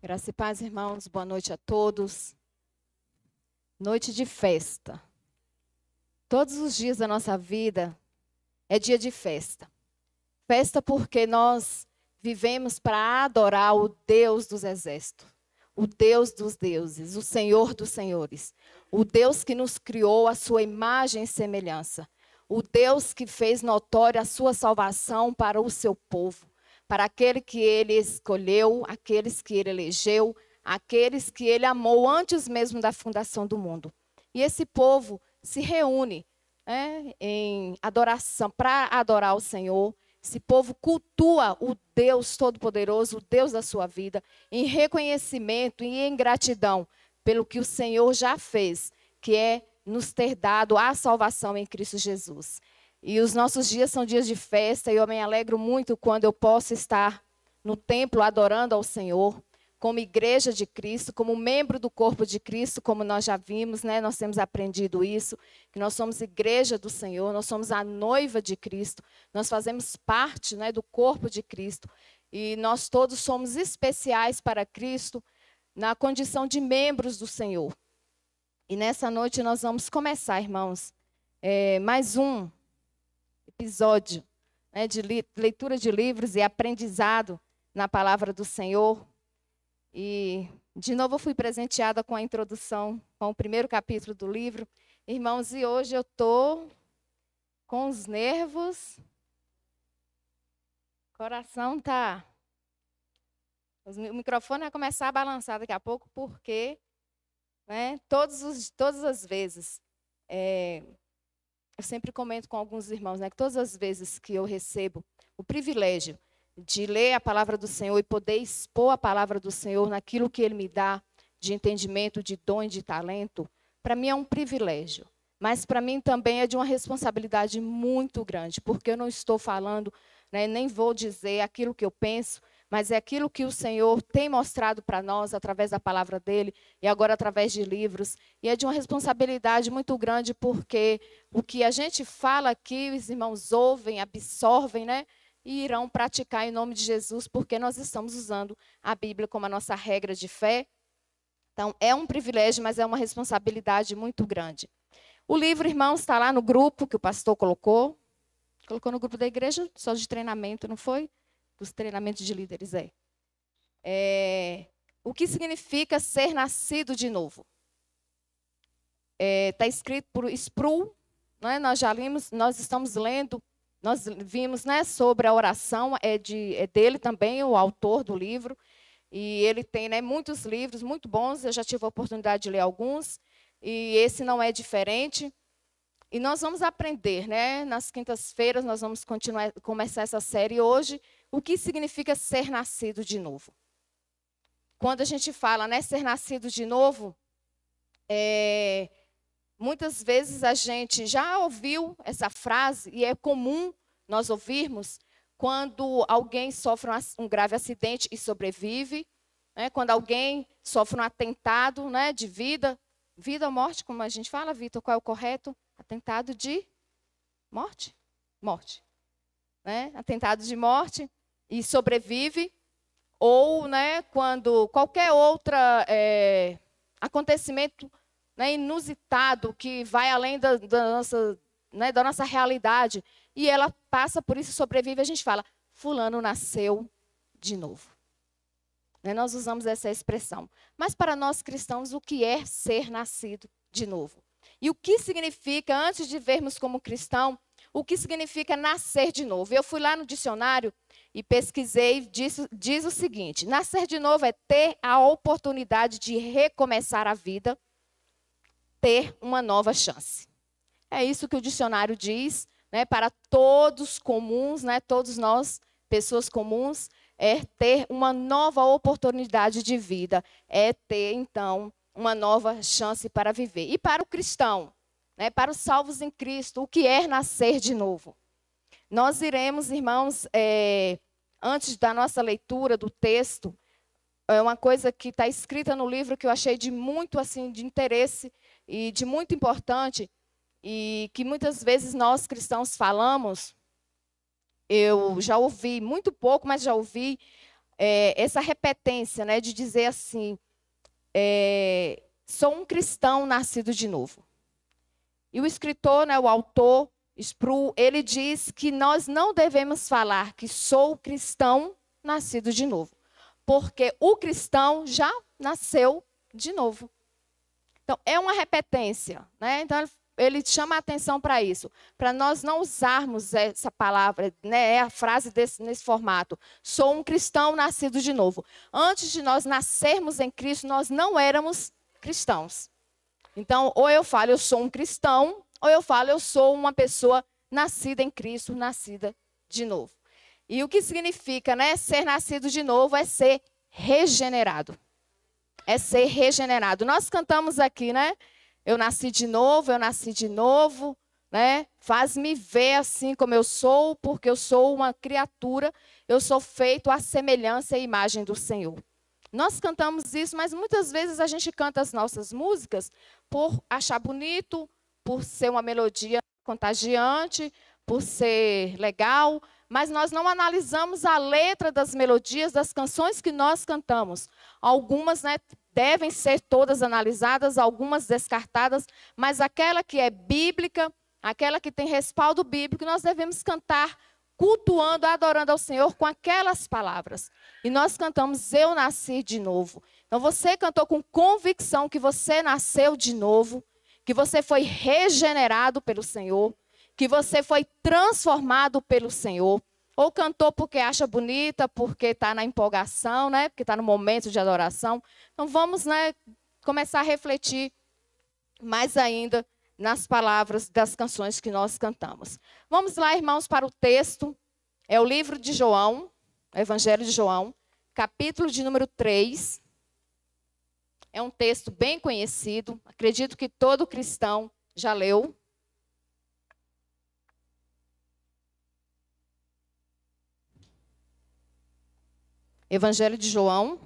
Graça e paz, irmãos. Boa noite a todos. Noite de festa. Todos os dias da nossa vida é dia de festa. Festa porque nós vivemos para adorar o Deus dos exércitos, o Deus dos deuses, o Senhor dos senhores, o Deus que nos criou à sua imagem e semelhança, o Deus que fez notória a sua salvação para o seu povo, para aquele que ele escolheu, aqueles que ele elegeu, aqueles que ele amou antes mesmo da fundação do mundo. E esse povo se reúne em adoração, para adorar o Senhor. Esse povo cultua o Deus Todo-Poderoso, o Deus da sua vida, em reconhecimento e em gratidão pelo que o Senhor já fez, que é nos ter dado a salvação em Cristo Jesus. E os nossos dias são dias de festa, e eu me alegro muito quando eu posso estar no templo adorando ao Senhor, como igreja de Cristo, como membro do corpo de Cristo, como nós já vimos, né? Nós temos aprendido isso, que nós somos igreja do Senhor, nós somos a noiva de Cristo, nós fazemos parte, né, do corpo de Cristo, e nós todos somos especiais para Cristo na condição de membros do Senhor. E nessa noite nós vamos começar, irmãos, mais um episódio, né, de leitura de livros e aprendizado na palavra do Senhor. E, de novo, eu fui presenteada com a introdução, com o primeiro capítulo do livro. Irmãos, e hoje eu estou com os nervos, o coração está... O microfone vai começar a balançar daqui a pouco, porque, né, todas as vezes, eu sempre comento com alguns irmãos, né, que todas as vezes que eu recebo o privilégio de ler a palavra do Senhor e poder expor a palavra do Senhor naquilo que Ele me dá de entendimento, de dom e de talento, para mim é um privilégio. Mas para mim também é de uma responsabilidade muito grande, porque eu não estou falando, né, nem vou dizer aquilo que eu penso, mas é aquilo que o Senhor tem mostrado para nós através da palavra dEle e agora através de livros. E é de uma responsabilidade muito grande, porque o que a gente fala aqui, os irmãos ouvem, absorvem, né? E irão praticar em nome de Jesus, porque nós estamos usando a Bíblia como a nossa regra de fé. Então, é um privilégio, mas é uma responsabilidade muito grande. O livro, irmãos, está lá no grupo que o pastor colocou. Colocou no grupo da igreja, só de treinamento, não foi? Dos treinamentos de líderes, o que significa ser nascido de novo? Está escrito por Sproul, né? Nós já lemos, nós estamos lendo. Nós vimos, né, sobre a oração, é dele também, o autor do livro. E ele tem, né, muitos livros muito bons, eu já tive a oportunidade de ler alguns, e esse não é diferente. E nós vamos aprender, né, nas quintas-feiras, nós vamos começar essa série hoje, o que significa ser nascido de novo. Quando a gente fala, né, ser nascido de novo, muitas vezes a gente já ouviu essa frase, e é comum nós ouvirmos quando alguém sofre um grave acidente e sobrevive, né? Quando alguém sofre um atentado, né, de vida ou morte, como a gente fala, Vitor, qual é o correto? Atentado de morte? Morte. Né? Atentado de morte e sobrevive, ou, né, quando qualquer outro acontecimento, né, inusitado, que vai além da nossa realidade, e ela passa por isso e sobrevive, a gente fala, fulano nasceu de novo. Né, nós usamos essa expressão. Mas para nós cristãos, o que é ser nascido de novo? E o que significa, antes de vermos como cristão, o que significa nascer de novo? Eu fui lá no dicionário e pesquisei, diz o seguinte: nascer de novo é ter a oportunidade de recomeçar a vida, ter uma nova chance. É isso que o dicionário diz, né, para todos comuns, né, todos nós, pessoas comuns, é ter uma nova oportunidade de vida, é ter, então, uma nova chance para viver. E para o cristão, né, para os salvos em Cristo, o que é nascer de novo? Nós iremos, irmãos, antes da nossa leitura do texto, é uma coisa que está escrita no livro que eu achei de muito assim, de interesse e de muito importante, e que muitas vezes nós cristãos falamos. Eu já ouvi, muito pouco, mas já ouvi essa repetência, né, de dizer assim, sou um cristão nascido de novo. E o escritor, né, o autor, Sproul, ele diz que nós não devemos falar que sou cristão nascido de novo, porque o cristão já nasceu de novo. Então, é uma repetência, né? Então, ele chama a atenção para isso, para nós não usarmos essa palavra, né, a frase nesse formato. Sou um cristão nascido de novo. Antes de nós nascermos em Cristo, nós não éramos cristãos. Então, ou eu falo, eu sou um cristão, ou eu falo, eu sou uma pessoa nascida em Cristo, nascida de novo. E o que significa, né, ser nascido de novo é ser regenerado. É ser regenerado. Nós cantamos aqui, né? Eu nasci de novo, né? Faz-me ver assim como eu sou, porque eu sou uma criatura, eu sou feito à semelhança e imagem do Senhor. Nós cantamos isso, mas muitas vezes a gente canta as nossas músicas por achar bonito, por ser uma melodia contagiante, por ser legal, mas nós não analisamos a letra das melodias das canções que nós cantamos. Algumas, né, devem ser todas analisadas, algumas descartadas, mas aquela que é bíblica, aquela que tem respaldo bíblico, nós devemos cantar cultuando, adorando ao Senhor com aquelas palavras. E nós cantamos, eu nasci de novo. Então você cantou com convicção que você nasceu de novo, que você foi regenerado pelo Senhor, que você foi transformado pelo Senhor. Ou cantou porque acha bonita, porque está na empolgação, né? Porque está no momento de adoração. Então vamos, né, começar a refletir mais ainda nas palavras das canções que nós cantamos. Vamos lá, irmãos, para o texto. É o livro de João, o Evangelho de João, capítulo de número 3. É um texto bem conhecido. Acredito que todo cristão já leu. Evangelho de João.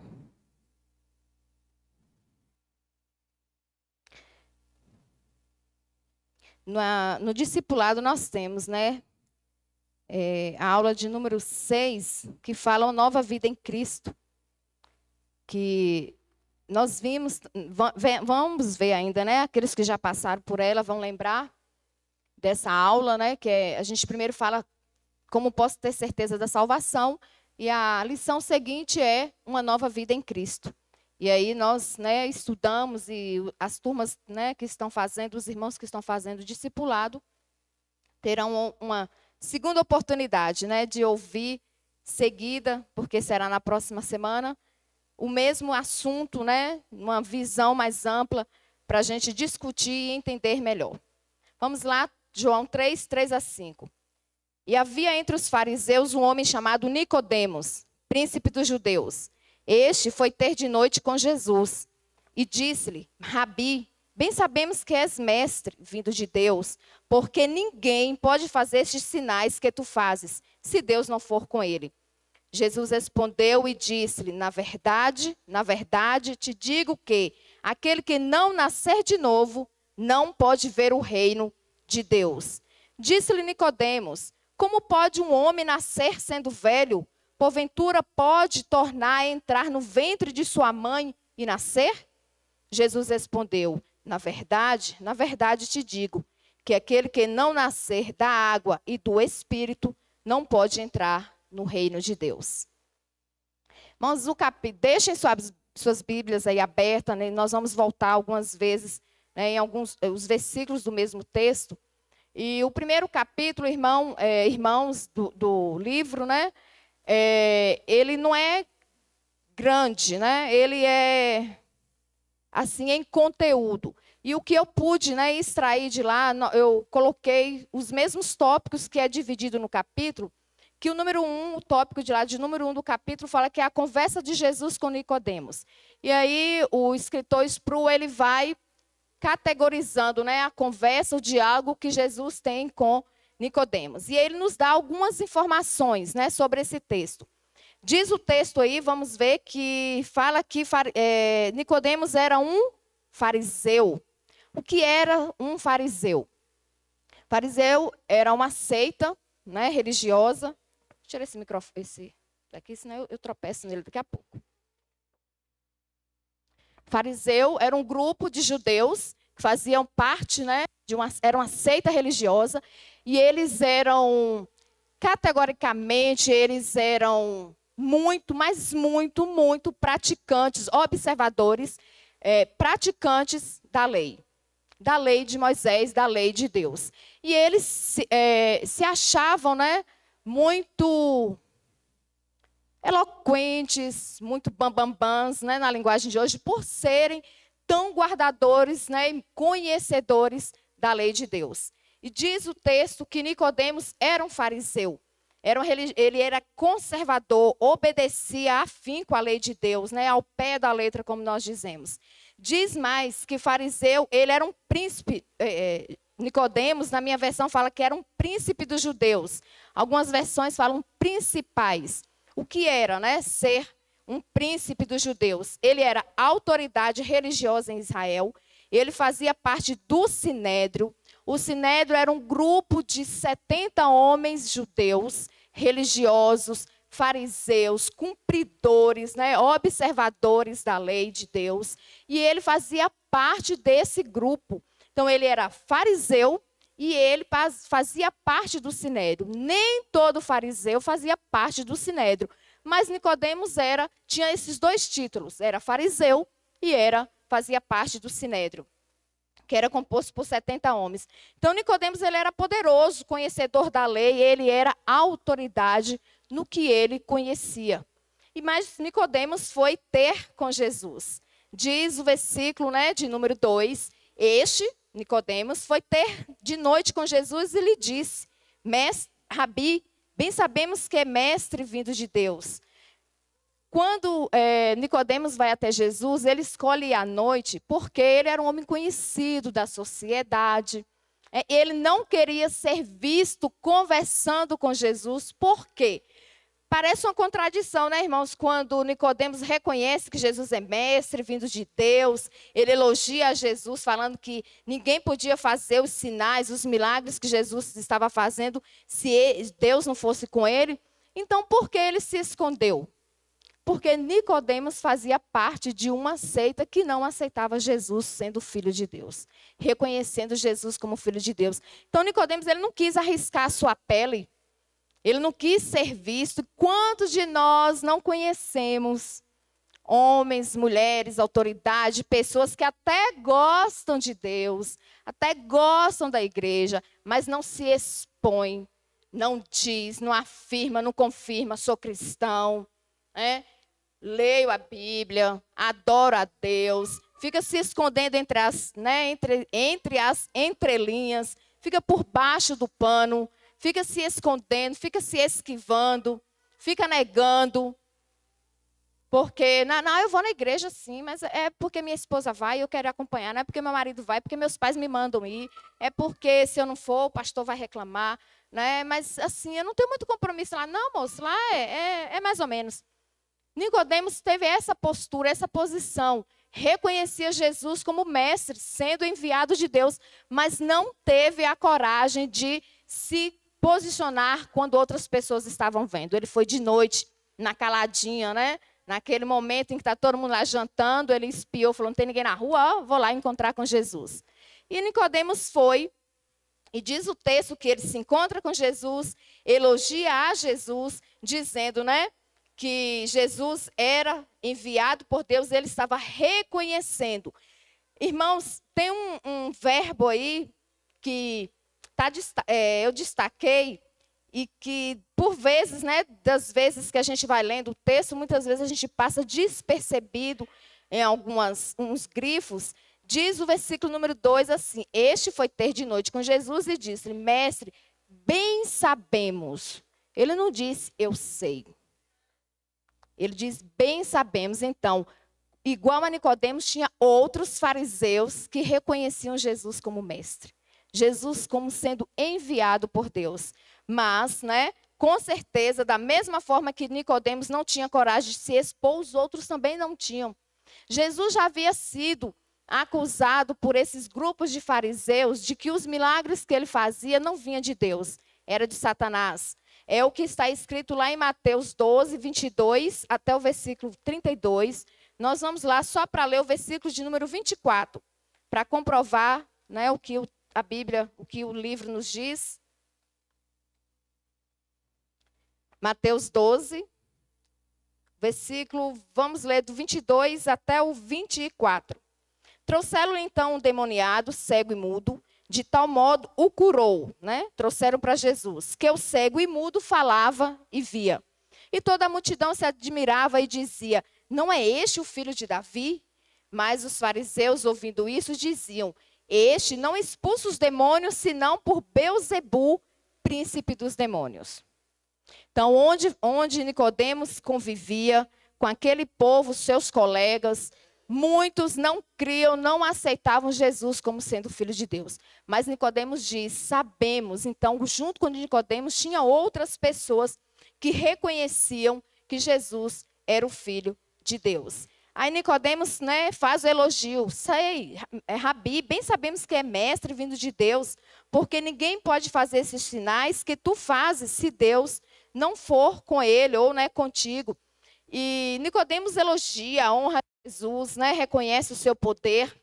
No discipulado nós temos, né, a aula de número 6, que fala uma nova vida em Cristo. Que nós vimos, vamos ver ainda, né, aqueles que já passaram por ela vão lembrar dessa aula, né, que a gente primeiro fala como posso ter certeza da salvação, e a lição seguinte é uma nova vida em Cristo. E aí nós, né, estudamos e as turmas, né, que estão fazendo, os irmãos que estão fazendo o discipulado, terão uma segunda oportunidade, né, de ouvir seguida, porque será na próxima semana, o mesmo assunto, né, uma visão mais ampla para a gente discutir e entender melhor. Vamos lá, João 3, 3-5. E havia entre os fariseus um homem chamado Nicodemos, príncipe dos judeus. Este foi ter de noite com Jesus e disse-lhe: Rabi, bem sabemos que és mestre, vindo de Deus, porque ninguém pode fazer estes sinais que tu fazes, se Deus não for com ele. Jesus respondeu e disse-lhe: na verdade, te digo que aquele que não nascer de novo não pode ver o reino de Deus. Disse-lhe Nicodemos: como pode um homem nascer sendo velho? Porventura pode tornar a entrar no ventre de sua mãe e nascer? Jesus respondeu: na verdade te digo, que aquele que não nascer da água e do Espírito não pode entrar no reino de Deus. Irmãos, deixem suas Bíblias aí abertas, né? Nós vamos voltar algumas vezes, né, em alguns os versículos do mesmo texto. E o primeiro capítulo, irmãos, do livro, né, ele não é grande, né, ele é assim em conteúdo. E o que eu pude, né, extrair de lá, eu coloquei os mesmos tópicos que é dividido no capítulo, que o número 1, o tópico de número 1 do capítulo fala que é a conversa de Jesus com Nicodemos. E aí o escritor Sproul, ele vai categorizando, né, a conversa, o diálogo que Jesus tem com Nicodemos. E ele nos dá algumas informações, né, sobre esse texto. Diz o texto aí, vamos ver, que fala que Nicodemos era um fariseu. O que era um fariseu? Fariseu era uma seita, né, religiosa. Tira esse microfone. aqui, senão eu tropeço nele daqui a pouco. Fariseu era um grupo de judeus que faziam parte, né, era uma seita religiosa, e eles eram, categoricamente, eles eram muito, mas muito, muito praticantes, observadores, praticantes da lei de Moisés, da lei de Deus. E eles se achavam, né, muito eloquentes, muito bambambãs, né, na linguagem de hoje, por serem tão guardadores, né, e conhecedores da lei de Deus. E diz o texto que Nicodemos era um fariseu. Ele era conservador, obedecia afinco à lei de Deus, né, ao pé da letra, como nós dizemos. Diz mais que fariseu, ele era um príncipe. Nicodemos, na minha versão, fala que era um príncipe dos judeus. Algumas versões falam principais. O que era, né, ser um príncipe dos judeus? Ele era autoridade religiosa em Israel. Ele fazia parte do Sinédrio. O Sinédrio era um grupo de 70 homens judeus, religiosos, fariseus, cumpridores, né, observadores da lei de Deus. E ele fazia parte desse grupo. Então, ele era fariseu e ele fazia parte do Sinédrio. Nem todo fariseu fazia parte do Sinédrio. Mas Nicodemos tinha esses dois títulos. Era fariseu e fazia parte do Sinédrio, que era composto por 70 homens. Então, Nicodemos, ele era poderoso, conhecedor da lei, ele era autoridade no que ele conhecia. Mas Nicodemos foi ter com Jesus. Diz o versículo, né, de número 2, Nicodemos, foi ter de noite com Jesus e lhe disse: Mestre, Rabi, bem sabemos que é mestre vindo de Deus. Quando Nicodemos vai até Jesus, ele escolhe à noite porque ele era um homem conhecido da sociedade. Ele não queria ser visto conversando com Jesus. Por quê? Parece uma contradição, né, irmãos? Quando Nicodemos reconhece que Jesus é mestre, vindo de Deus, ele elogia a Jesus, falando que ninguém podia fazer os sinais, os milagres que Jesus estava fazendo se Deus não fosse com ele. Então, por que ele se escondeu? Porque Nicodemos fazia parte de uma seita que não aceitava Jesus sendo filho de Deus, reconhecendo Jesus como filho de Deus. Então, Nicodemos, ele não quis arriscar a sua pele. Ele não quis ser visto. Quantos de nós não conhecemos homens, mulheres, autoridade, pessoas que até gostam de Deus, até gostam da igreja, mas não se expõem, não diz, não afirma, não confirma, sou cristão, leio a Bíblia, adoro a Deus, fica se escondendo entre as entrelinhas, fica por baixo do pano, fica se escondendo, fica se esquivando, fica negando. Porque, não, eu vou na igreja sim, mas é porque minha esposa vai e eu quero acompanhar. Não é porque meu marido vai, é porque meus pais me mandam ir. É porque se eu não for, o pastor vai reclamar. Né? Mas assim, eu não tenho muito compromisso lá. Não, moço, lá é mais ou menos. Nicodemos teve essa postura, essa posição. Reconhecia Jesus como mestre, sendo enviado de Deus, mas não teve a coragem de se posicionar quando outras pessoas estavam vendo. Ele foi de noite, na caladinha, né? Naquele momento em que está todo mundo lá jantando, ele espiou, falou, não tem ninguém na rua, vou lá encontrar com Jesus. E Nicodemos foi, e diz o texto que ele se encontra com Jesus, elogia a Jesus, dizendo, né, que Jesus era enviado por Deus, ele estava reconhecendo. Irmãos, tem um verbo aí que eu destaquei, e que, por vezes, né, das vezes que a gente vai lendo o texto, muitas vezes a gente passa despercebido em uns grifos. Diz o versículo número 2 assim: Este foi ter de noite com Jesus e disse-lhe, mestre, bem sabemos. Ele não disse, eu sei. Ele diz, bem sabemos. Então, igual a Nicodemos, tinha outros fariseus que reconheciam Jesus como mestre. Jesus como sendo enviado por Deus. Mas, né, com certeza, da mesma forma que Nicodemos não tinha coragem de se expor, os outros também não tinham. Jesus já havia sido acusado por esses grupos de fariseus de que os milagres que ele fazia não vinham de Deus, era de Satanás. É o que está escrito lá em Mateus 12, 22 até o versículo 32. Nós vamos lá só para ler o versículo de número 24, para comprovar, né, o que a Bíblia, o que o livro nos diz. Mateus 12, versículo, vamos ler do 22 até o 24. Trouxeram então um demoniado, cego e mudo, de tal modo o curou, né? Trouxeram para Jesus, que o cego e mudo falava e via. E toda a multidão se admirava e dizia: não é este o filho de Davi? Mas os fariseus, ouvindo isso, diziam: este não expulsa os demônios, senão por Beelzebu, príncipe dos demônios. Então, onde Nicodemos convivia com aquele povo, seus colegas, muitos não criam, não aceitavam Jesus como sendo filho de Deus. Mas Nicodemos diz: sabemos. Então, junto com Nicodemos, tinha outras pessoas que reconheciam que Jesus era o filho de Deus. Aí Nicodemos, né, faz o elogio: sei, Rabi, bem sabemos que é mestre vindo de Deus, porque ninguém pode fazer esses sinais que tu fazes se Deus não for com ele ou, né, contigo. E Nicodemos elogia, honra Jesus, né, reconhece o seu poder.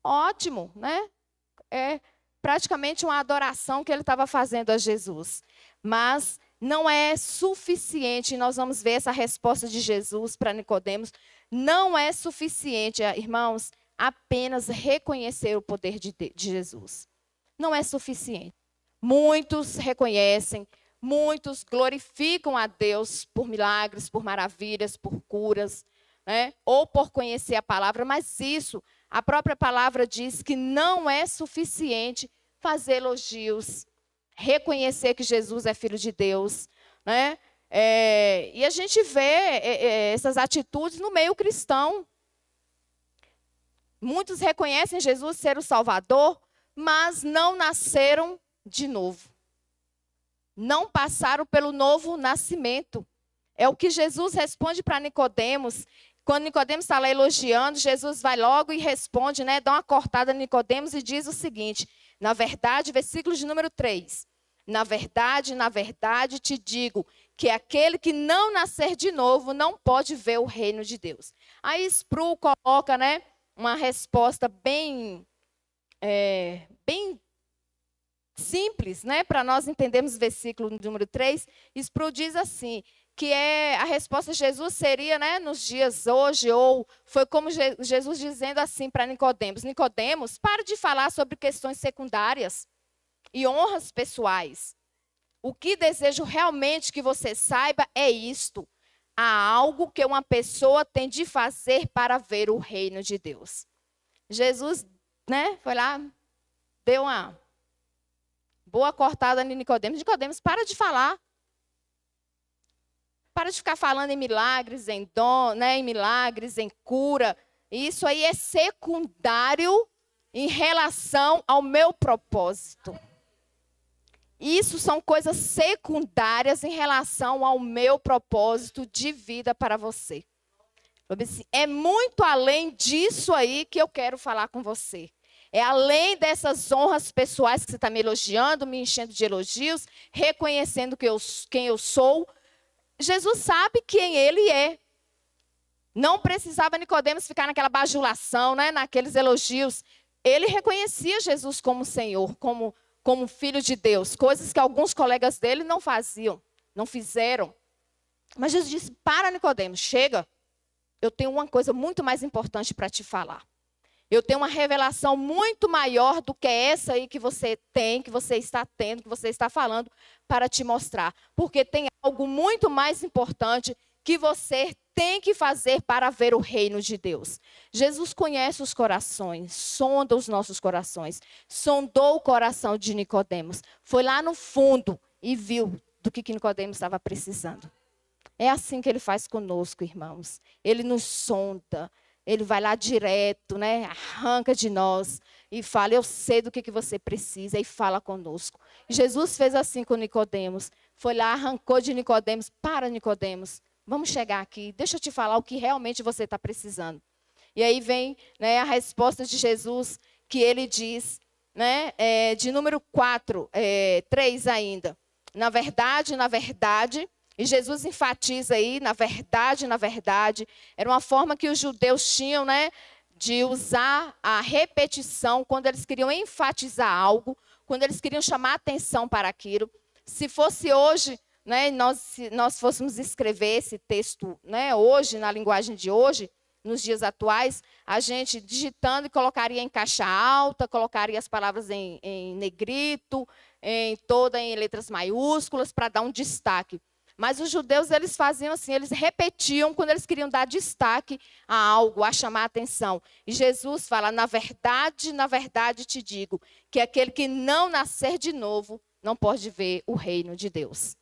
Ótimo, né? É praticamente uma adoração que ele estava fazendo a Jesus. Mas não é suficiente, nós vamos ver essa resposta de Jesus para Nicodemos. Não é suficiente, irmãos, apenas reconhecer o poder de Jesus. Não é suficiente. Muitos reconhecem, muitos glorificam a Deus por milagres, por maravilhas, por curas, né? Ou por conhecer a palavra, mas isso, a própria palavra diz que não é suficiente fazer elogios, reconhecer que Jesus é filho de Deus, né? E a gente vê essas atitudes no meio cristão. Muitos reconhecem Jesus ser o Salvador, mas não nasceram de novo. Não passaram pelo novo nascimento. É o que Jesus responde para Nicodemos. Quando Nicodemos está lá elogiando, Jesus vai logo e responde, né? Dá uma cortada em Nicodemos e diz o seguinte: na verdade, versículo de número 3. Na verdade, te digo que aquele que não nascer de novo não pode ver o reino de Deus. Aí Sproul coloca, né, uma resposta bem simples, né, para nós entendermos o versículo número 3. Sproul diz assim, que a resposta de Jesus seria, né, nos dias hoje, ou foi como Jesus dizendo assim para Nicodemos: Nicodemos, pare de falar sobre questões secundárias e honras pessoais. O que desejo realmente que você saiba é isto: há algo que uma pessoa tem de fazer para ver o reino de Deus. Jesus, né, foi lá, deu uma boa cortada em Nicodemos. Nicodemos, para de falar. Para de ficar falando em milagres, em dom, né, em milagres, em cura. Isso aí é secundário em relação ao meu propósito. Isso são coisas secundárias em relação ao meu propósito de vida para você. É muito além disso aí que eu quero falar com você. É além dessas honras pessoais que você está me elogiando, me enchendo de elogios, reconhecendo quem eu sou. Jesus sabe quem ele é. Não precisava Nicodemos ficar naquela bajulação, né, naqueles elogios. Ele reconhecia Jesus como Senhor, como filho de Deus. Coisas que alguns colegas dele não faziam, não fizeram. Mas Jesus disse: para, Nicodemos, chega. Eu tenho uma coisa muito mais importante para te falar. Eu tenho uma revelação muito maior do que essa aí que você tem, que você está tendo, que você está falando, para te mostrar. Porque tem algo muito mais importante que você tem que fazer para ver o reino de Deus. Jesus conhece os corações, sonda os nossos corações. Sondou o coração de Nicodemos. Foi lá no fundo e viu do que Nicodemos estava precisando. É assim que ele faz conosco, irmãos. Ele nos sonda. Ele vai lá direto, né? Arranca de nós e fala: eu sei do que você precisa, e fala conosco. Jesus fez assim com Nicodemos. Foi lá, arrancou de Nicodemos. Para, Nicodemos, vamos chegar aqui. Deixa eu te falar o que realmente você está precisando. E aí vem, né, a resposta de Jesus, que ele diz, né, de número 4, 3 ainda. na verdade, e Jesus enfatiza aí, na verdade, era uma forma que os judeus tinham, né, de usar a repetição quando eles queriam enfatizar algo, quando eles queriam chamar atenção para aquilo. Se fosse hoje, né, se nós fôssemos escrever esse texto, né, hoje, na linguagem de hoje, nos dias atuais, a gente digitando colocaria em caixa alta, colocaria as palavras em negrito, em letras maiúsculas, para dar um destaque. Mas os judeus, eles faziam assim, eles repetiam quando eles queriam dar destaque a algo, a chamar a atenção. E Jesus fala, na verdade te digo, que aquele que não nascer de novo, não pode ver o reino de Deus.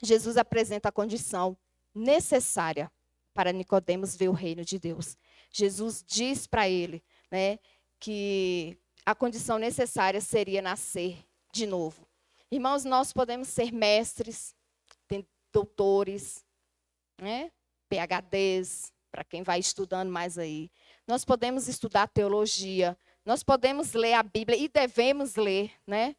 Jesus apresenta a condição necessária para Nicodemos ver o reino de Deus. Jesus diz para ele, né, que a condição necessária seria nascer de novo. Irmãos, nós podemos ser mestres, doutores, né, PhDs, para quem vai estudando mais aí. Nós podemos estudar teologia, nós podemos ler a Bíblia e devemos ler, né,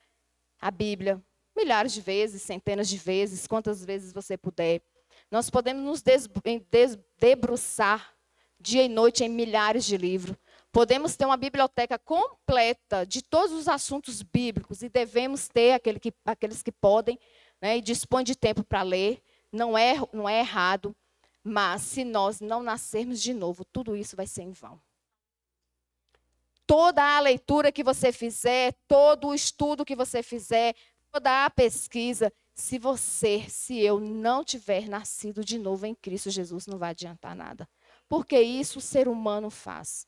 a Bíblia milhares de vezes, centenas de vezes, quantas vezes você puder. Nós podemos nos debruçar dia e noite em milhares de livros. Podemos ter uma biblioteca completa de todos os assuntos bíblicos e devemos ter aqueles que podem, né, e dispõem de tempo para ler. Não é errado, mas se nós não nascermos de novo, tudo isso vai ser em vão. Toda a leitura que você fizer, todo o estudo que você fizer, toda a pesquisa, se eu não tiver nascido de novo em Cristo Jesus, não vai adiantar nada. Porque isso o ser humano faz.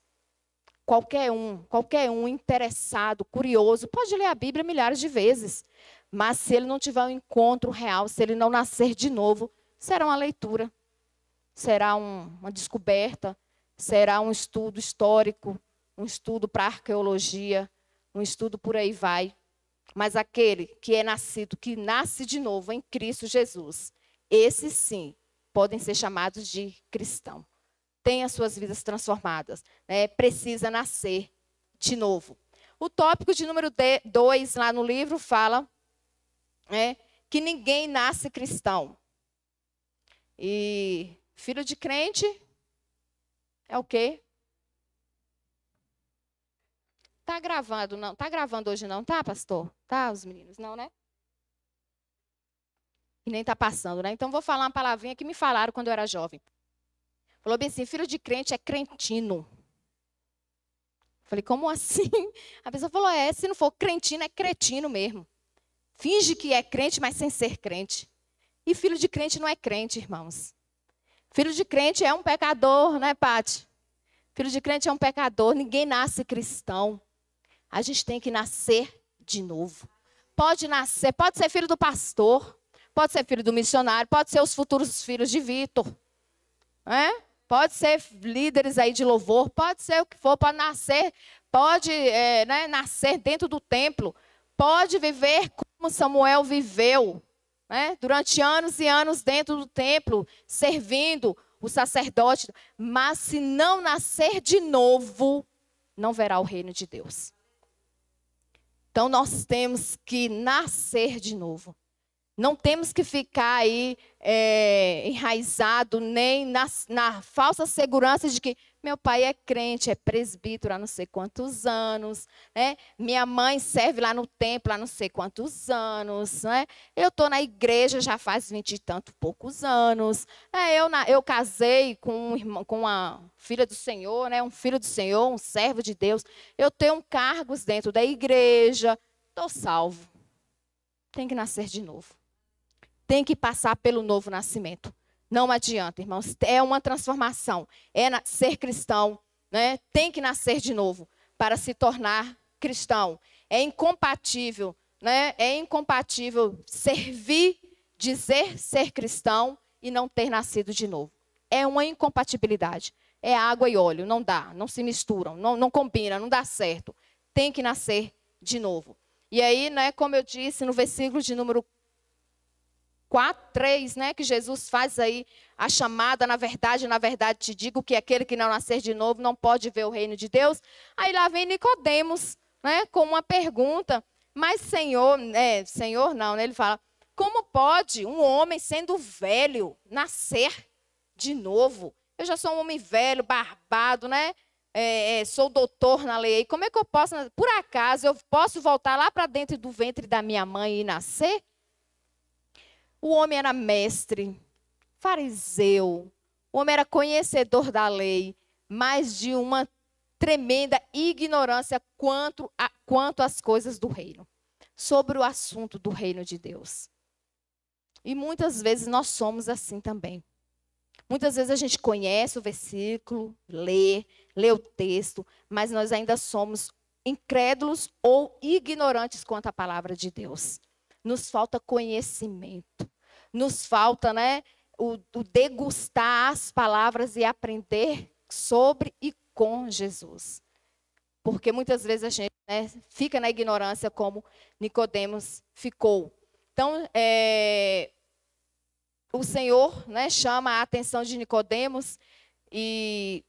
Qualquer um interessado, curioso, pode ler a Bíblia milhares de vezes. Mas se ele não tiver um encontro real, se ele não nascer de novo, será uma leitura. Será uma descoberta, será um estudo histórico, um estudo para arqueologia, um estudo por aí vai. Mas aquele que é nascido, que nasce de novo em Cristo Jesus, esses sim podem ser chamados de cristão. Tem as suas vidas transformadas, né? Precisa nascer de novo. O tópico de número 2 lá no livro fala, né, que ninguém nasce cristão. E filho de crente é o quê? Tá gravando, não? Tá gravando hoje não, tá, pastor? Tá, os meninos? Não, né? E nem tá passando, né? Então, vou falar uma palavrinha que me falaram quando eu era jovem. Falou bem assim, filho de crente é crentino. Falei, como assim? A pessoa falou, se não for crentino, é cretino mesmo. Finge que é crente, mas sem ser crente. E filho de crente não é crente, irmãos. Filho de crente é um pecador, né, Pati? Filho de crente é um pecador, ninguém nasce cristão. A gente tem que nascer de novo. Pode ser filho do pastor, pode ser filho do missionário, pode ser os futuros filhos de Vitor. Pode ser líderes aí de louvor, pode ser o que for, pode nascer, nascer dentro do templo, pode viver como Samuel viveu, né, durante anos e anos dentro do templo, servindo o sacerdote, mas se não nascer de novo, não verá o reino de Deus. Então, nós temos que nascer de novo. Não temos que ficar aí enraizado nem na falsa segurança de que meu pai é crente, é presbítero há não sei quantos anos, né? Minha mãe serve lá no templo há não sei quantos anos, né? Eu estou na igreja já faz 20 e tanto poucos anos. Eu casei com uma filha do Senhor, né? Um filho do Senhor, um servo de Deus. Eu tenho cargos dentro da igreja, estou salvo. Tem que nascer de novo. Tem que passar pelo novo nascimento. Não adianta, irmãos. É uma transformação. Ser cristão, né? Tem que nascer de novo para se tornar cristão. É incompatível, né? É incompatível dizer ser cristão e não ter nascido de novo. É uma incompatibilidade. É água e óleo. Não dá, não se misturam, não combina, não dá certo. Tem que nascer de novo. E aí, né, como eu disse no versículo de número 3, né, que Jesus faz aí a chamada, na verdade te digo que aquele que não nascer de novo não pode ver o reino de Deus. Aí lá vem Nicodemos, né, com uma pergunta, mas Senhor não, né, ele fala, como pode um homem, sendo velho, nascer de novo? Eu já sou um homem velho, barbado, né? Sou doutor na lei. Como é que eu posso, por acaso, eu posso voltar lá para dentro do ventre da minha mãe e nascer? O homem era mestre, fariseu, o homem era conhecedor da lei, mas de uma tremenda ignorância quanto às coisas do reino, sobre o assunto do reino de Deus. E muitas vezes nós somos assim também. Muitas vezes a gente conhece o versículo, lê o texto, mas nós ainda somos incrédulos ou ignorantes quanto à palavra de Deus. Nos falta conhecimento, nos falta, né, o degustar as palavras e aprender sobre e com Jesus. Porque muitas vezes a gente, né, fica na ignorância como Nicodemos ficou. Então, o Senhor, né, chama a atenção de Nicodemos e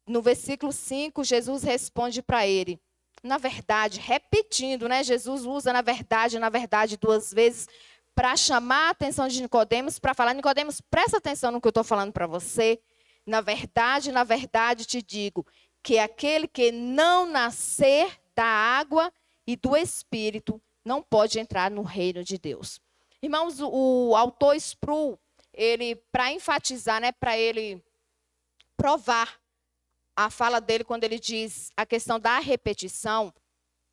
no versículo 5, Jesus responde para ele. Na verdade, repetindo, né, Jesus usa na verdade duas vezes para chamar a atenção de Nicodemos, para falar, Nicodemos, presta atenção no que eu estou falando para você. Na verdade te digo que aquele que não nascer da água e do Espírito não pode entrar no reino de Deus. Irmãos, o autor Sproul, ele, para enfatizar, né, para ele provar a fala dele quando ele diz a questão da repetição,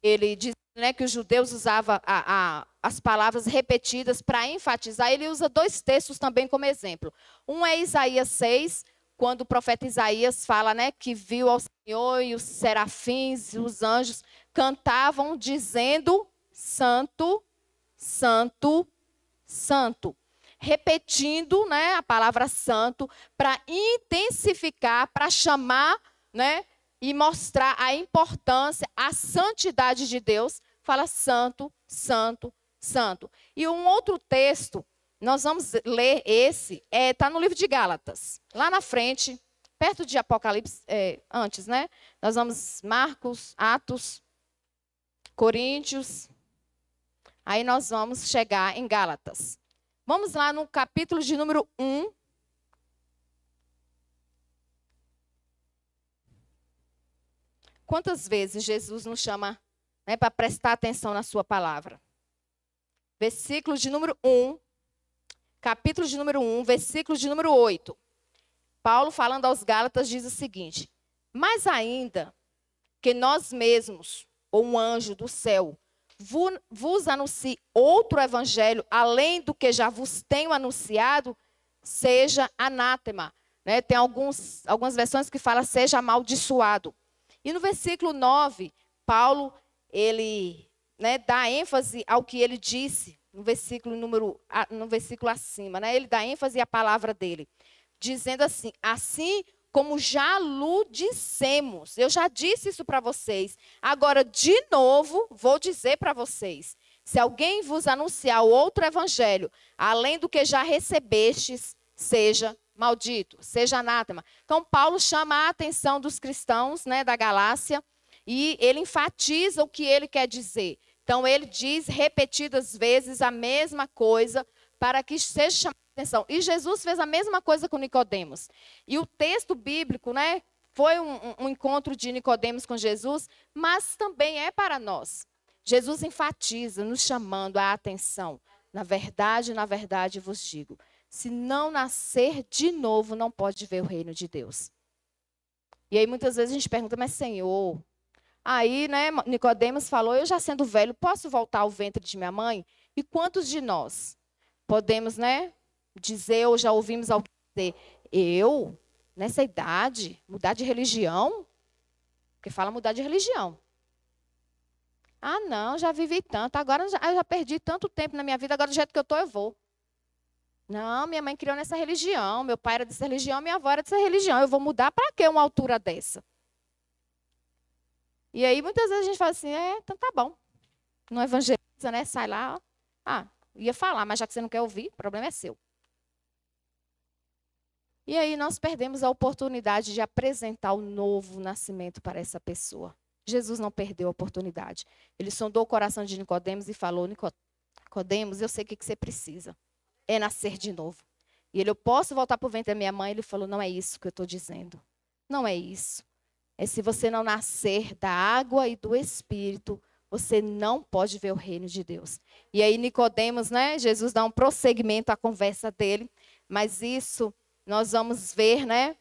ele diz, né, que os judeus usavam as palavras repetidas para enfatizar. Ele usa dois textos também como exemplo. Um é Isaías 6, quando o profeta Isaías fala, né, que viu ao Senhor e os serafins e os anjos cantavam dizendo santo, santo, santo. Repetindo, né, a palavra santo para intensificar, para chamar, né, e mostrar a importância, a santidade de Deus. Fala santo, santo, santo. E um outro texto, nós vamos ler esse, está no livro de Gálatas. Lá na frente, perto de Apocalipse, antes, né? Nós vamos Marcos, Atos, Coríntios. Aí nós vamos chegar em Gálatas. Vamos lá no capítulo de número 1. Quantas vezes Jesus nos chama, né, para prestar atenção na sua palavra? Versículo de número 1, capítulo de número 1, versículo de número 8. Paulo, falando aos Gálatas, diz o seguinte: mas ainda que nós mesmos, ou um anjo do céu, vos anuncie outro evangelho, além do que já vos tenho anunciado, seja anátema. Né? Tem algumas versões que falam seja amaldiçoado. E no versículo 9, Paulo, ele, né, dá ênfase ao que ele disse no versículo acima. Né? Ele dá ênfase à palavra dele, dizendo assim: assim como já lhe dissemos, eu já disse isso para vocês, agora de novo vou dizer para vocês, se alguém vos anunciar outro evangelho, além do que já recebestes, seja maldito, seja anátema. Então, Paulo chama a atenção dos cristãos, né, da Galácia, e ele enfatiza o que ele quer dizer. Então, ele diz repetidas vezes a mesma coisa para que seja chamada a atenção. E Jesus fez a mesma coisa com Nicodemos. E o texto bíblico, né, foi um encontro de Nicodemos com Jesus, mas também é para nós. Jesus enfatiza, nos chamando a atenção. Na verdade vos digo, se não nascer de novo, não pode ver o reino de Deus. E aí muitas vezes a gente pergunta, mas Senhor, aí, né, Nicodemos falou, eu já sendo velho, posso voltar ao ventre de minha mãe? E quantos de nós podemos, né, dizer, ou já ouvimos alguém dizer, eu, nessa idade, mudar de religião? Porque fala mudar de religião. Ah, não, já vivi tanto, agora eu já perdi tanto tempo na minha vida, agora do jeito que eu estou, eu vou. Não, minha mãe criou nessa religião, meu pai era dessa religião, minha avó era dessa religião. Eu vou mudar para quê uma altura dessa? E aí, muitas vezes a gente fala assim, então tá bom. Não evangeliza, né? Sai lá. Ah, ia falar, mas já que você não quer ouvir, o problema é seu. E aí nós perdemos a oportunidade de apresentar o novo nascimento para essa pessoa. Jesus não perdeu a oportunidade. Ele sondou o coração de Nicodemos e falou, Nicodemos, eu sei o que você precisa. É nascer de novo. E ele, eu posso voltar para o ventre da minha mãe? Ele falou, não é isso que eu estou dizendo. Não é isso. É se você não nascer da água e do Espírito, você não pode ver o reino de Deus. E aí Nicodemos, né? Jesus dá um prosseguimento à conversa dele. Mas isso nós vamos ver, né?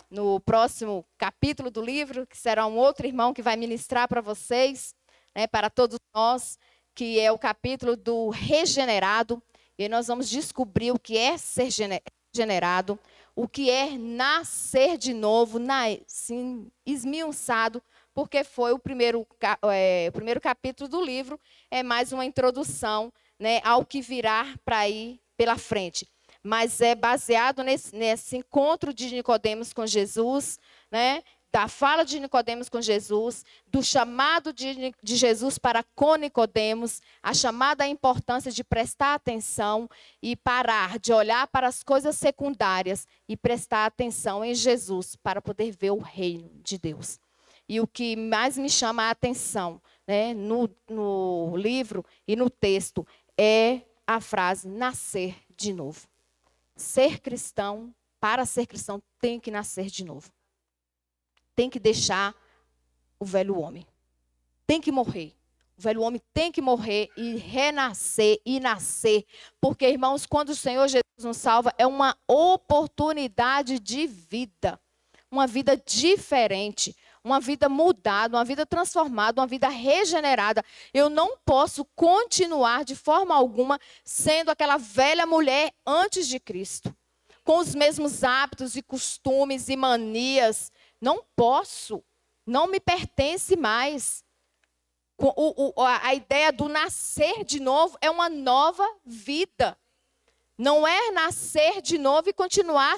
No próximo capítulo do livro, que será um outro irmão que vai ministrar para vocês, né? Para todos nós, que é o capítulo do regenerado. E aí nós vamos descobrir o que é ser regenerado, o que é nascer de novo, assim, esmiuçado, porque foi o primeiro capítulo do livro, é mais uma introdução, né, ao que virá para ir pela frente. Mas é baseado nesse encontro de Nicodemos com Jesus, né, da fala de Nicodemos com Jesus, do chamado de Jesus para com Nicodemos, a chamada à importância de prestar atenção e parar de olhar para as coisas secundárias e prestar atenção em Jesus para poder ver o reino de Deus. E o que mais me chama a atenção, né, no livro e no texto é a frase nascer de novo. Ser cristão, para ser cristão, tem que nascer de novo. Tem que deixar o velho homem. Tem que morrer. O velho homem tem que morrer e renascer e nascer. Porque, irmãos, quando o Senhor Jesus nos salva, é uma oportunidade de vida. Uma vida diferente. Uma vida mudada, uma vida transformada, uma vida regenerada. Eu não posso continuar de forma alguma sendo aquela velha mulher antes de Cristo. Com os mesmos hábitos e costumes e manias. Não posso, não me pertence mais. A ideia do nascer de novo é uma nova vida. Não é nascer de novo e continuar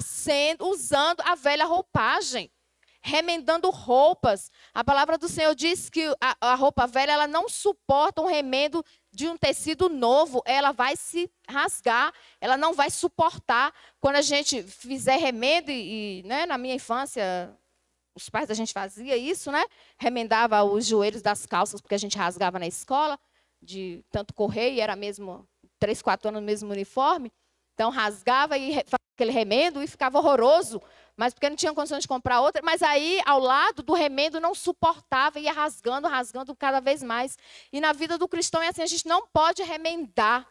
usando a velha roupagem, remendando roupas. A palavra do Senhor diz que a roupa velha ela não suporta um remendo de um tecido novo, ela vai se rasgar, ela não vai suportar. Quando a gente fizer remendo, né, na minha infância, os pais da gente fazia isso, né? Remendava os joelhos das calças, porque a gente rasgava na escola, de tanto correr, e era mesmo 3, 4 anos no mesmo uniforme. Então, rasgava e fazia aquele remendo e ficava horroroso, mas porque não tinha condições de comprar outra. Mas aí, ao lado do remendo, não suportava, ia rasgando, rasgando cada vez mais. E na vida do cristão é assim, a gente não pode remendar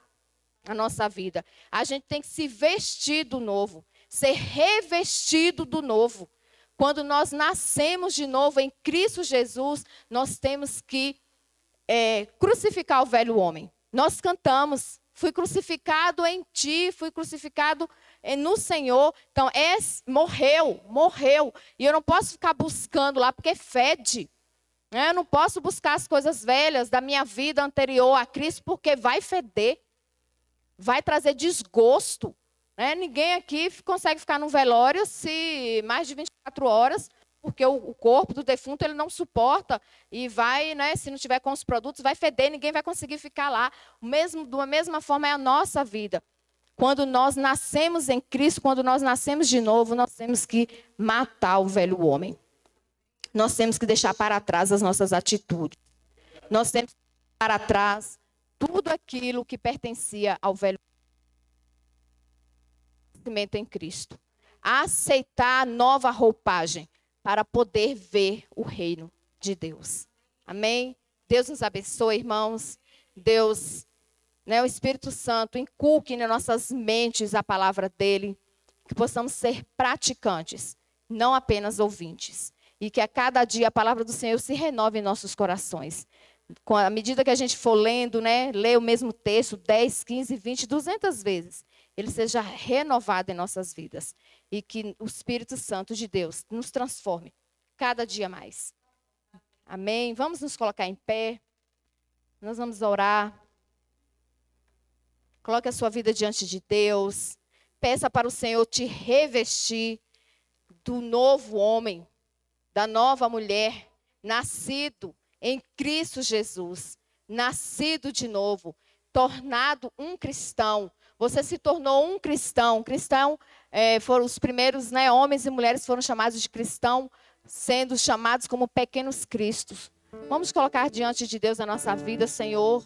a nossa vida. A gente tem que se vestir do novo, ser revestido do novo. Quando nós nascemos de novo em Cristo Jesus, nós temos que crucificar o velho homem. Nós cantamos, fui crucificado em ti, fui crucificado no Senhor. Então, morreu. E eu não posso ficar buscando lá, porque fede. Eu não posso buscar as coisas velhas da minha vida anterior a Cristo, porque vai feder. Vai trazer desgosto. Ninguém aqui consegue ficar no velório se mais de 24 horas, porque o corpo do defunto ele não suporta e vai, né, se não tiver com os produtos, vai feder, ninguém vai conseguir ficar lá. Da mesma forma é a nossa vida. Quando nós nascemos em Cristo, quando nós nascemos de novo, nós temos que matar o velho homem. Nós temos que deixar para trás as nossas atitudes. Nós temos que deixar para trás tudo aquilo que pertencia ao velho em Cristo. Aceitar a nova roupagem para poder ver o reino de Deus. Amém? Deus nos abençoe, irmãos. Deus, né, o Espírito Santo, inculque nas nossas mentes a palavra dele, que possamos ser praticantes, não apenas ouvintes. E que a cada dia a palavra do Senhor se renove em nossos corações. À medida que a gente for lendo, né, lê o mesmo texto 10, 15, 20, 200 vezes, ele seja renovado em nossas vidas. E que o Espírito Santo de Deus nos transforme cada dia mais. Amém? Vamos nos colocar em pé. Nós vamos orar. Coloque a sua vida diante de Deus. Peça para o Senhor te revestir do novo homem, da nova mulher, nascido em Cristo Jesus, nascido de novo, tornado um cristão. Você se tornou um cristão. Cristão foram os primeiros, né, homens e mulheres foram chamados de cristão, sendo chamados como pequenos cristos. Vamos colocar diante de Deus a nossa vida, Senhor.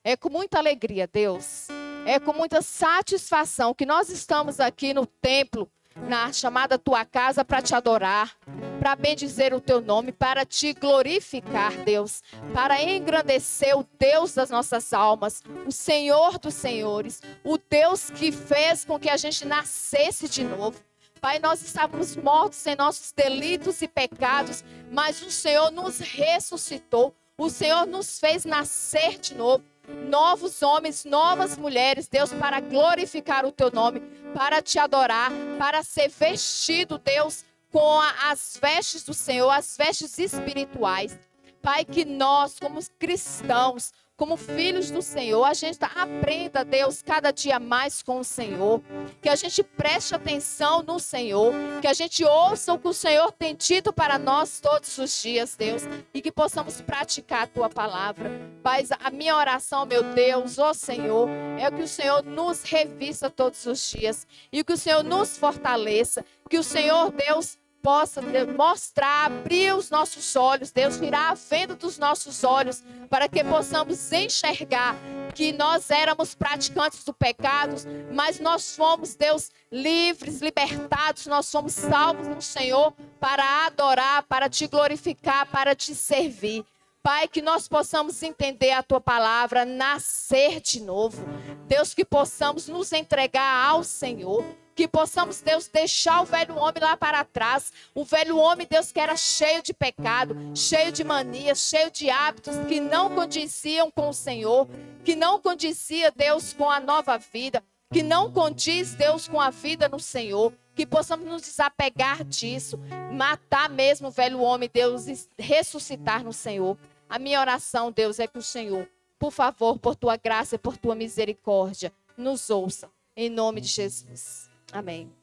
É com muita alegria, Deus. É com muita satisfação que nós estamos aqui no templo, na chamada tua casa, para te adorar, para bendizer o teu nome, para te glorificar, Deus, para engrandecer o Deus das nossas almas, o Senhor dos senhores, o Deus que fez com que a gente nascesse de novo. Pai, nós estávamos mortos em nossos delitos e pecados, mas o Senhor nos ressuscitou, o Senhor nos fez nascer de novo. Novos homens, novas mulheres, Deus, para glorificar o teu nome, para te adorar, para ser vestido, Deus, com as vestes do Senhor, as vestes espirituais. Pai, que nós, como cristãos, como filhos do Senhor, a gente aprenda, Deus, cada dia mais com o Senhor. Que a gente preste atenção no Senhor. Que a gente ouça o que o Senhor tem dito para nós todos os dias, Deus. E que possamos praticar a tua palavra. Pai, a minha oração, meu Deus, ó Senhor, é que o Senhor nos revista todos os dias. E que o Senhor nos fortaleça. Que o Senhor, Deus, possa mostrar, abrir os nossos olhos, Deus, tirar a venda dos nossos olhos, para que possamos enxergar que nós éramos praticantes do pecado, mas nós fomos, Deus, livres, libertados, nós somos salvos no Senhor para adorar, para te glorificar, para te servir. Pai, que nós possamos entender a tua palavra, nascer de novo. Deus, que possamos nos entregar ao Senhor. Que possamos, Deus, deixar o velho homem lá para trás. O velho homem, Deus, que era cheio de pecado, cheio de manias, cheio de hábitos que não condiziam com o Senhor, que não condizia, Deus, com a nova vida, que não condiz, Deus, com a vida no Senhor. Que possamos nos desapegar disso, matar mesmo o velho homem, Deus, e ressuscitar no Senhor. A minha oração, Deus, é que o Senhor, por favor, por tua graça e por tua misericórdia, nos ouça. Em nome de Jesus. Amém.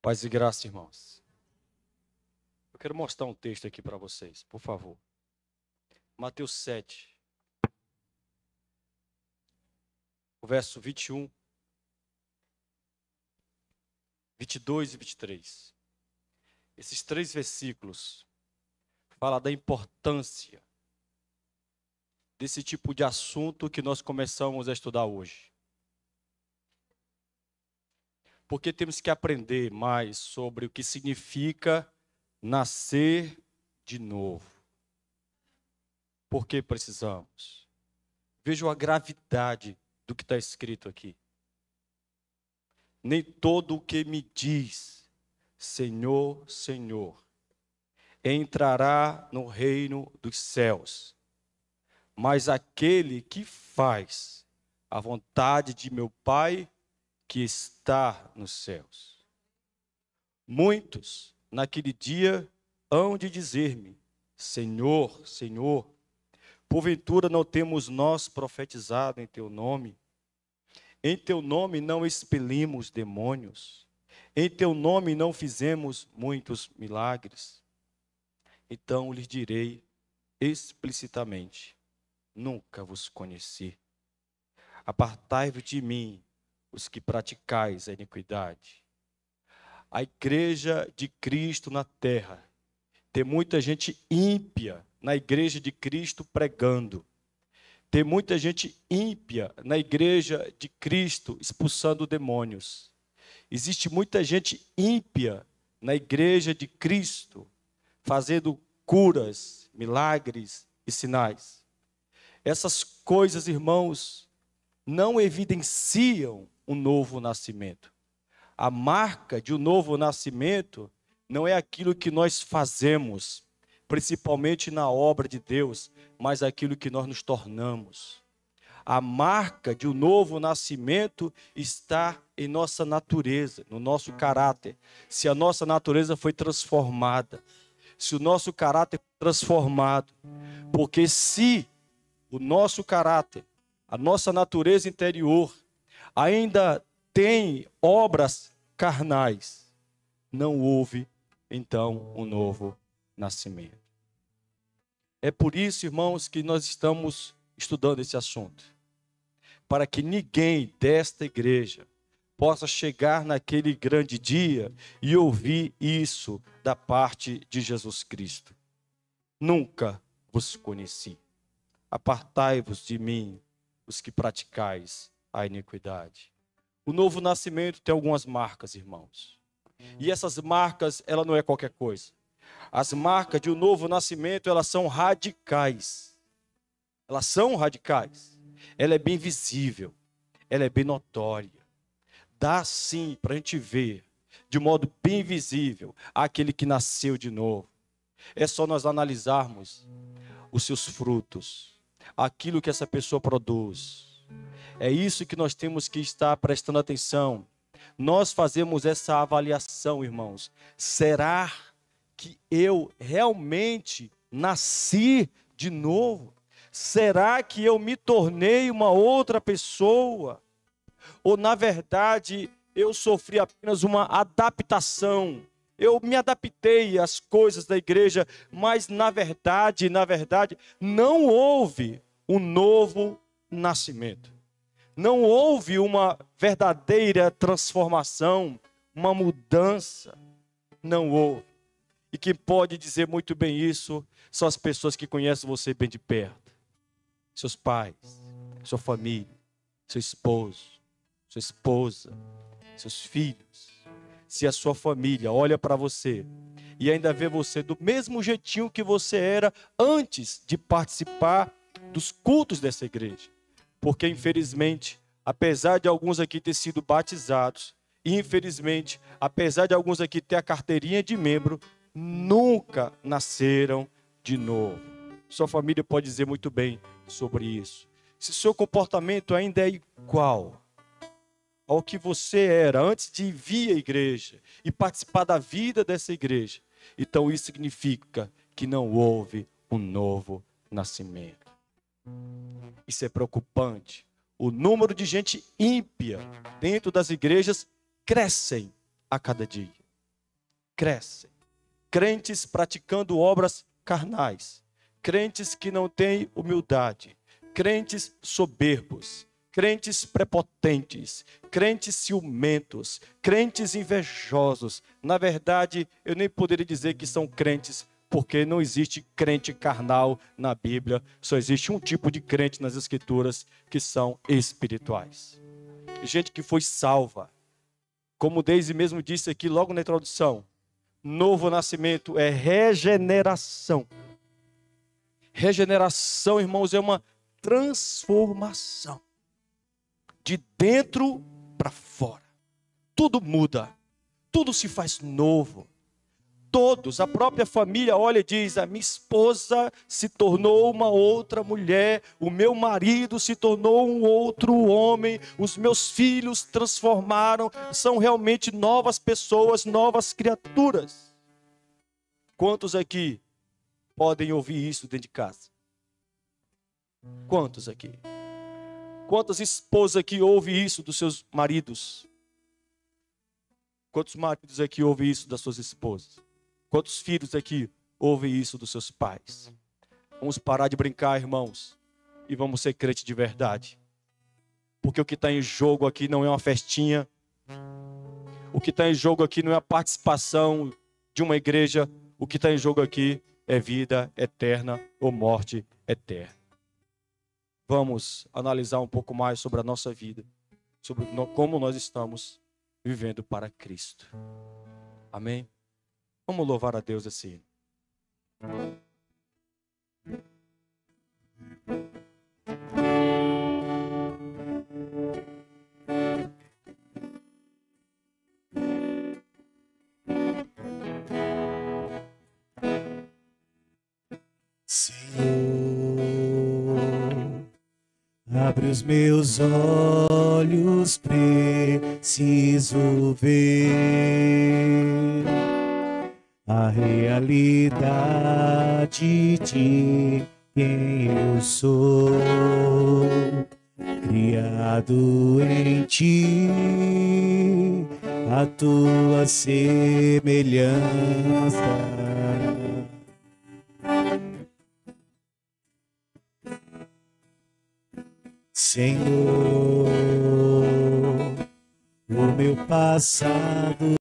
Paz e graça, irmãos. Eu quero mostrar um texto aqui para vocês, por favor. Mateus 7. O verso 21, 22 e 23. Esses 3 versículos falam da importância desse tipo de assunto que nós começamos a estudar hoje. Porque temos que aprender mais sobre o que significa nascer de novo. Por que precisamos? Vejam a gravidade do que está escrito aqui. Nem todo o que me diz, Senhor, Senhor, entrará no reino dos céus, mas aquele que faz a vontade de meu Pai que está nos céus. Muitos naquele dia hão de dizer-me, Senhor, Senhor, porventura não temos nós profetizado em teu nome? Em teu nome não expelimos demônios? Em teu nome não fizemos muitos milagres? Então lhes direi explicitamente, nunca vos conheci. Apartai-vos de mim, os que praticais a iniquidade. A igreja de Cristo na terra, tem muita gente ímpia na igreja de Cristo pregando. Tem muita gente ímpia na igreja de Cristo expulsando demônios. Existe muita gente ímpia na igreja de Cristo fazendo curas, milagres e sinais. Essas coisas, irmãos, não evidenciam um novo nascimento. A marca de um novo nascimento não é aquilo que nós fazemos, principalmente na obra de Deus, mas aquilo que nós nos tornamos. A marca de um novo nascimento está em nossa natureza, no nosso caráter. Se a nossa natureza foi transformada, se o nosso caráter foi transformado, porque se o nosso caráter, a nossa natureza interior, ainda tem obras carnais, não houve, então, um novo nascimento. É por isso, irmãos, que nós estamos estudando esse assunto. Para que ninguém desta igreja possa chegar naquele grande dia e ouvir isso da parte de Jesus Cristo. Nunca vos conheci. Apartai-vos de mim, os que praticais a iniquidade. O novo nascimento tem algumas marcas, irmãos. E essas marcas, ela não é qualquer coisa. As marcas de um novo nascimento, elas são radicais. Elas são radicais. Ela é bem visível. Ela é bem notória. Dá sim para a gente ver, de modo bem visível, aquele que nasceu de novo. É só nós analisarmos os seus frutos, aquilo que essa pessoa produz. É isso que nós temos que estar prestando atenção. Nós fazemos essa avaliação, irmãos. Será que eu realmente nasci de novo? Será que eu me tornei uma outra pessoa? Ou, na verdade, eu sofri apenas uma adaptação? Eu me adaptei às coisas da igreja, mas, na verdade, não houve um novo nascimento. Não houve uma verdadeira transformação, uma mudança. Não houve. E quem pode dizer muito bem isso são as pessoas que conhecem você bem de perto. Seus pais, sua família, seu esposo, sua esposa, seus filhos. Se a sua família olha para você e ainda vê você do mesmo jeitinho que você era antes de participar dos cultos dessa igreja. Porque, infelizmente, apesar de alguns aqui ter sido batizados, infelizmente, apesar de alguns aqui ter a carteirinha de membro, nunca nasceram de novo. Sua família pode dizer muito bem sobre isso. Se seu comportamento ainda é igual ao que você era antes de vir à igreja e participar da vida dessa igreja, então isso significa que não houve um novo nascimento. Isso é preocupante. O número de gente ímpia dentro das igrejas crescem a cada dia. Crescem. Crentes praticando obras carnais. Crentes que não têm humildade. Crentes soberbos. Crentes prepotentes. Crentes ciumentos. Crentes invejosos. Na verdade, eu nem poderia dizer que são crentes, porque não existe crente carnal na Bíblia. Só existe um tipo de crente nas Escrituras, que são espirituais. Gente que foi salva. Como Deise mesmo disse aqui logo na introdução, novo nascimento é regeneração. Regeneração, irmãos, é uma transformação. De dentro para fora. Tudo muda. Tudo se faz novo. Todos, a própria família olha e diz: a minha esposa se tornou uma outra mulher, o meu marido se tornou um outro homem, os meus filhos transformaram, são realmente novas pessoas, novas criaturas. Quantos aqui podem ouvir isso dentro de casa? Quantos aqui? Quantas esposas aqui ouvem isso dos seus maridos? Quantos maridos aqui ouvem isso das suas esposas? Quantos filhos aqui ouvem isso dos seus pais? Vamos parar de brincar, irmãos, e vamos ser crentes de verdade. Porque o que está em jogo aqui não é uma festinha. O que está em jogo aqui não é a participação de uma igreja. O que está em jogo aqui é vida eterna ou morte eterna. Vamos analisar um pouco mais sobre a nossa vida, sobre como nós estamos vivendo para Cristo. Amém? Vamos louvar a Deus assim. Senhor, abre os meus olhos, preciso ver a realidade de quem eu sou, criado em ti, a tua semelhança. Senhor, o meu passado